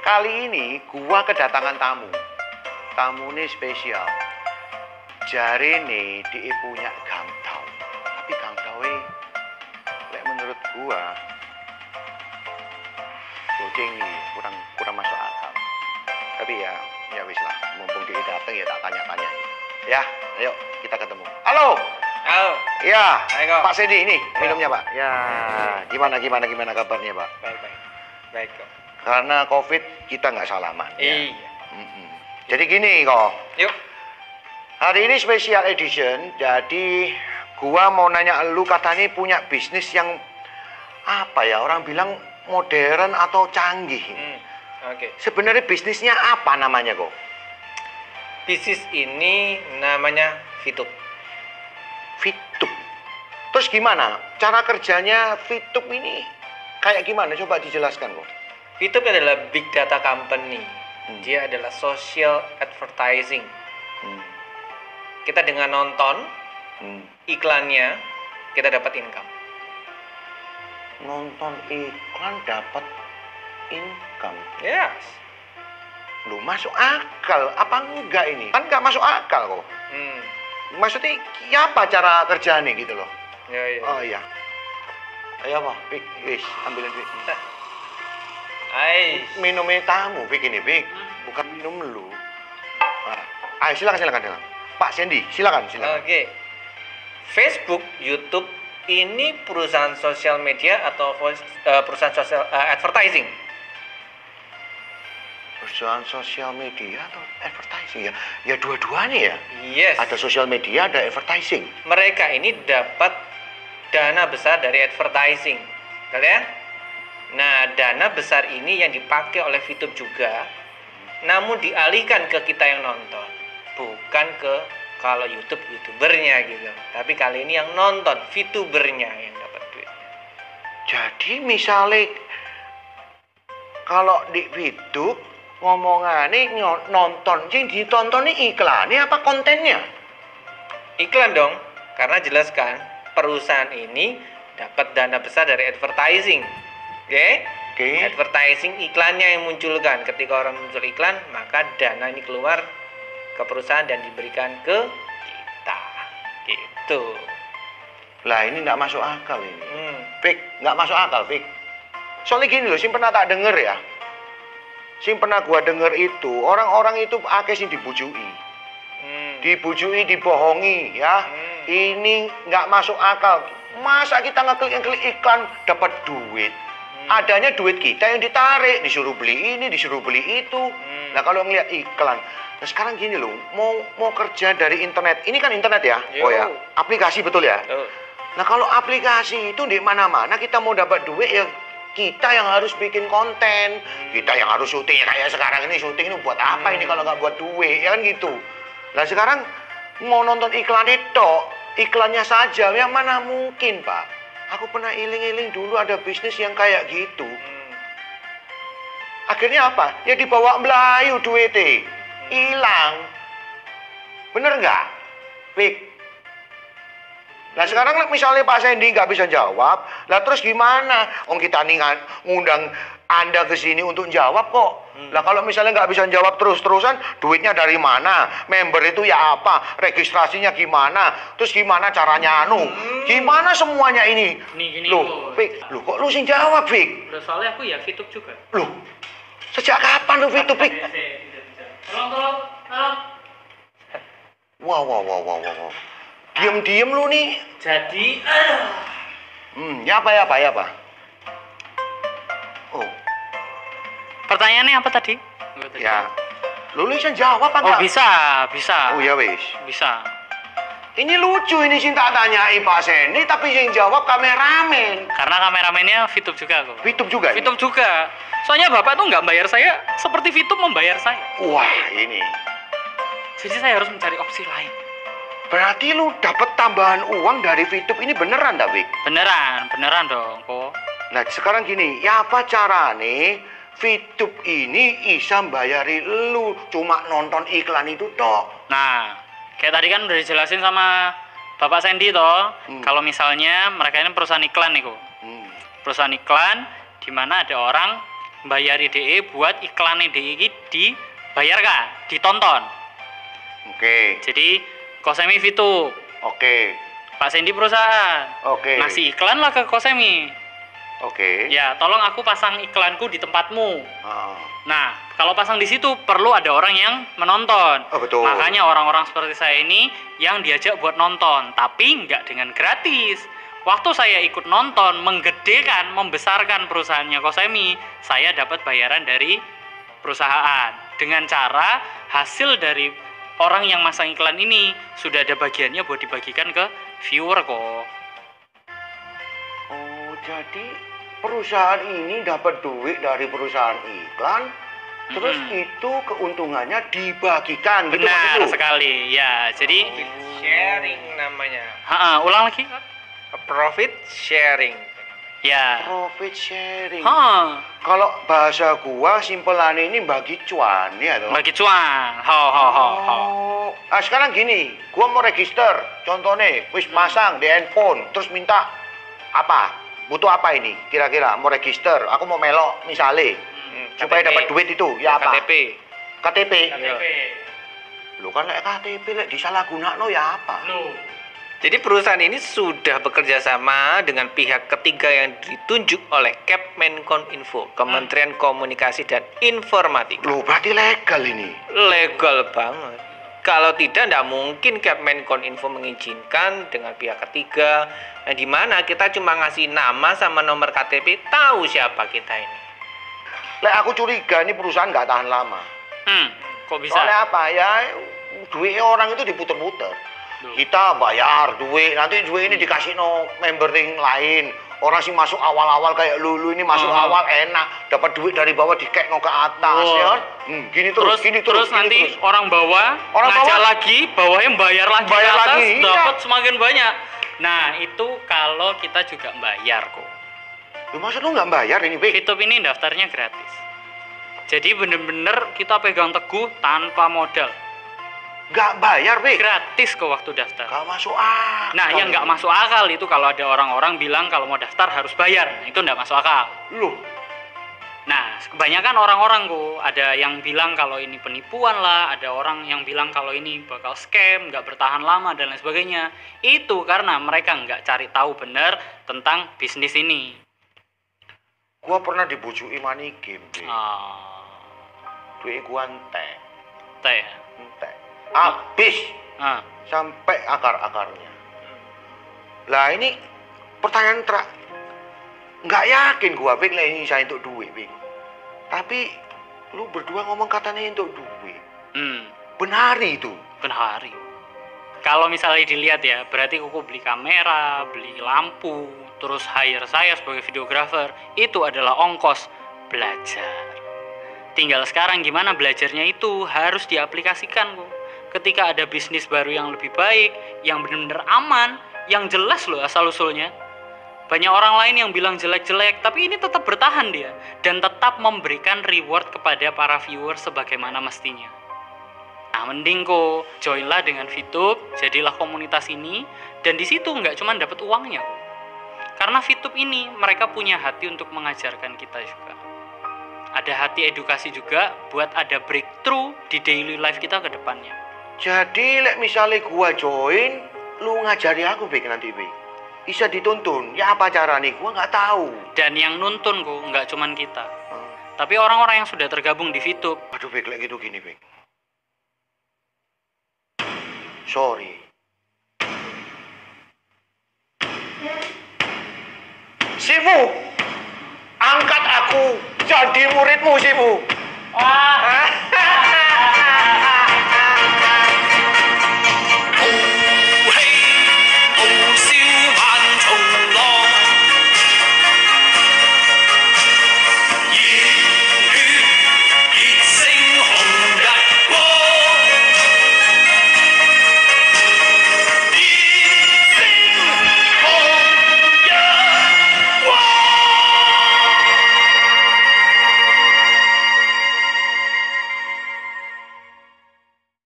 Kali ini gua kedatangan tamu. Tamu ini spesial. Jari nih dia punya gangtau. Tapi gangtaunya menurut gua kucing kurang masuk akal. Tapi ya wis lah, mumpung dia datang ya tak tanya-tanya. Ya, ayo kita ketemu. Halo. Halo. Ya, Ayo, Pak Sendi ini minumnya, Pak. Ya, gimana kabarnya, Pak? Baik kok. Karena COVID kita nggak salaman. Iya. Ya. Jadi gini kok. Yuk. Hari ini special edition. Jadi gua mau nanya lu, katanya punya bisnis yang apa ya? Orang bilang modern atau canggih. Oke. Sebenarnya bisnisnya apa namanya kok? Bisnis ini namanya Fitup. Fitup. Terus gimana? Cara kerjanya Fitup ini kayak gimana? Coba dijelaskan kok. Fitup adalah big data company. Dia adalah social advertising. Kita dengan nonton iklannya, kita dapat income. Nonton iklan dapat income. Yes. Lu masuk akal apa enggak ini? Kan enggak masuk akal kok. Maksudnya apa cara kerjanya gitu loh? Ya. Oh iya. Ayo apa? Pik, wis, ambilin Pik. Minumnya tamu, Pik ini, Pik. Bukan minum lu. Ayo silakan. Pak Sendi, silakan. Oke. Facebook, YouTube ini perusahaan sosial media atau perusahaan sosial advertising? Perusahaan sosial media atau advertising ya? Ya dua-duanya ya. Yes. Ada sosial media, ada advertising. Mereka ini dapat dana besar dari advertising, kalian? Nah, dana besar ini yang dipakai oleh Fitup juga, namun dialihkan ke kita yang nonton, bukan ke kalau YouTube youtubernya gitu. Tapi kali ini yang nonton Fitubernya yang dapat duitnya. Jadi misalnya kalau di Fitup ngomongannya nonton, sing ditonton ini iklannya apa kontennya? Iklan dong, karena jelaskan perusahaan ini dapat dana besar dari advertising. Oke? Advertising iklannya yang munculkan. Ketika orang muncul iklan, maka dana ini keluar ke perusahaan dan diberikan ke kita. Gitu. Lah ini nggak masuk akal ini. Fik, nggak masuk akal, Fik. Soalnya gini loh, sing pernah tak denger ya. Sing pernah gua denger itu, orang-orang itu akeh sing dibujui. Dibujui, dibohongi ya. Ini nggak masuk akal. Masa kita ngeklik iklan dapat duit? Adanya duit kita yang ditarik, disuruh beli ini, disuruh beli itu. Nah kalau ngeliat iklan, nah sekarang gini loh, mau kerja dari internet. Ini kan internet ya? Yo. Oh ya, aplikasi betul ya? Nah kalau aplikasi itu di mana-mana kita mau dapat duit ya kita yang harus bikin konten, kita yang harus syuting. Kayak sekarang ini syuting ini buat apa ini kalau nggak buat duit, ya kan gitu. Nah sekarang mau nonton iklan itu, iklannya saja, yang mana mungkin Pak? Aku pernah iling-iling dulu ada bisnis yang kayak gitu. Akhirnya apa? Ya dibawa Melayu duitnya, hilang. Bener nggak, Pik? Nah sekarang misalnya Pak Sendi nggak bisa jawab, lah terus gimana? Kita nih ngundang Anda ke sini untuk jawab kok. Lah kalau misalnya nggak bisa jawab terus-terusan, duitnya dari mana? Member itu ya apa? Registrasinya gimana? Terus gimana caranya Gimana semuanya ini? Gini, Loh, Pik, loh kok lu sing jawab, Pik? Soalnya aku ya Fitup juga. Loh, sejak kapan lu Fitup, Pik? Tolong. Wow. Diem lu nih. Jadi, Ya apa? Oh, pertanyaannya apa tadi? ya. Lu bisa jawab apa Oh, enggak? bisa. Oh ya wis. Bisa. Ini lucu ini sing tak tanyai Pak Sendi tapi yang jawab kameramen. Karena kameramennya Fitup juga kok. Fitup juga. Fitup juga. Soalnya Bapak tuh nggak bayar saya seperti Fitup membayar saya. Wah, ini. Jadi saya harus mencari opsi lain. Berarti lu dapat tambahan uang dari Fitup ini beneran dak, Wik? Beneran dong kok. Nah, sekarang gini, ya apa carane Fitup ini bisa bayari lu cuma nonton iklan itu tok? Nah, kayak tadi kan udah dijelasin sama Bapak Sendi toh, kalau misalnya mereka ini perusahaan iklan nih kok. Perusahaan iklan di mana ada orang bayar DE buat iklan DE ini dibayarkan, ditonton. Oke. Jadi Kosemi Fitup, Oke. Pak Sandy perusahaan. Oke. Ngasih iklan lah ke Kosemi. Oke. Ya, tolong aku pasang iklanku di tempatmu. Ah. Nah, kalau pasang di situ perlu ada orang yang menonton. Oh, betul. Makanya orang-orang seperti saya ini yang diajak buat nonton, tapi nggak dengan gratis. Waktu saya ikut nonton, menggedekan, membesarkan perusahaannya Kosemi, saya dapat bayaran dari perusahaan. Dengan cara hasil dari orang yang masang iklan ini sudah ada bagiannya buat dibagikan ke viewer kok. Oh, jadi perusahaan ini dapat duit dari perusahaan iklan, terus itu keuntungannya dibagikan, gitu Benar maksud lu? sekali, ya. Jadi, Sharing namanya. ulang lagi. Profit sharing. Ya. Profit sharing. Ha, Kalau bahasa gua simpelannya ini bagi cuan ya toh. bagi cuan. Ho. Oh, sekarang gini, gua mau register, contohnya, wis pasang di handphone, terus minta apa? Butuh apa ini? Kira-kira mau register, aku mau melok misalnya, supaya KTP. dapat duit itu, ya apa? KTP. KTP. KTP. Lu kan lek KTP lek disalahgunakno ya apa? Loh. Jadi perusahaan ini sudah bekerja sama dengan pihak ketiga yang ditunjuk oleh Kepmenkominfo, Kementerian Komunikasi dan Informatika. Lu berarti legal ini. Legal banget. Kalau tidak mungkin Kepmenkominfo mengizinkan dengan pihak ketiga, di mana kita cuma ngasih nama sama nomor KTP, tahu siapa kita ini. Lek aku curiga ini perusahaan nggak tahan lama. Kok bisa? Soalnya apa ya? Duit orang itu diputer-puter. Kita bayar duit, nanti duit ini dikasih no member yang lain. Orang sih masuk awal-awal kayak lu ini masuk awal enak, dapat duit dari bawah dikekno ke atas ya. Gini terus, terus nanti orang bawah Orang ngajak bawah- lagi, bawahnya bayar lagi Bayar ke atas, lagi, iya. dapat semakin banyak. Nah, itu kalau kita juga bayar kok. Lu maksud lu nggak bayar ini, Bek? Fitup ini daftarnya gratis. Jadi bener-bener kita pegang teguh tanpa modal. Nggak bayar, Bek? Gratis kok waktu daftar. Nggak masuk akal. Nah, yang nggak masuk akal itu kalau ada orang-orang bilang kalau mau daftar harus bayar. Nah, itu nggak masuk akal. Loh, Nah, kebanyakan orang-orang kok ada yang bilang kalau ini penipuan lah, ada orang yang bilang kalau ini bakal scam, nggak bertahan lama dan lain sebagainya. Itu karena mereka nggak cari tahu benar tentang bisnis ini. gua pernah dibujuki money game, Bek. Ah, Duit gua entek. teh. Entek. Habis Ah, sampai akar-akarnya. Lah ini pertanyaan nggak yakin gua, Bek, lah ini saya untuk duit, Bek. Tapi lu berdua ngomong katanya untuk duit. Benar itu. Benhari. Kalau misalnya dilihat ya, berarti kuku beli kamera, beli lampu, terus hire saya sebagai videographer, itu adalah ongkos belajar. Tinggal sekarang gimana belajarnya itu harus diaplikasikan kok. Ketika ada bisnis baru yang lebih baik, yang benar-benar aman, yang jelas loh asal-usulnya. Banyak orang lain yang bilang jelek-jelek, tapi ini tetap bertahan dia. Dan tetap memberikan reward kepada para viewer sebagaimana mestinya. Nah, mending kok joinlah dengan Fitup, jadilah komunitas ini, dan di situ nggak cuma dapat uangnya kok. Karena Fitup ini mereka punya hati untuk mengajarkan kita juga. Ada hati edukasi juga buat ada breakthrough di daily life kita ke depannya. Jadi, lek misalnya gua join, lu ngajari aku, Bek, nanti, Bek. Bisa dituntun. Ya apa cara nih? Gua nggak tahu. Dan yang nuntun kok nggak cuma kita, tapi orang-orang yang sudah tergabung di Fitup. Aduh, Bek, lek gitu gini, Bek. Sorry. Sifu, angkat aku jadi muridmu, Sifu. Wah,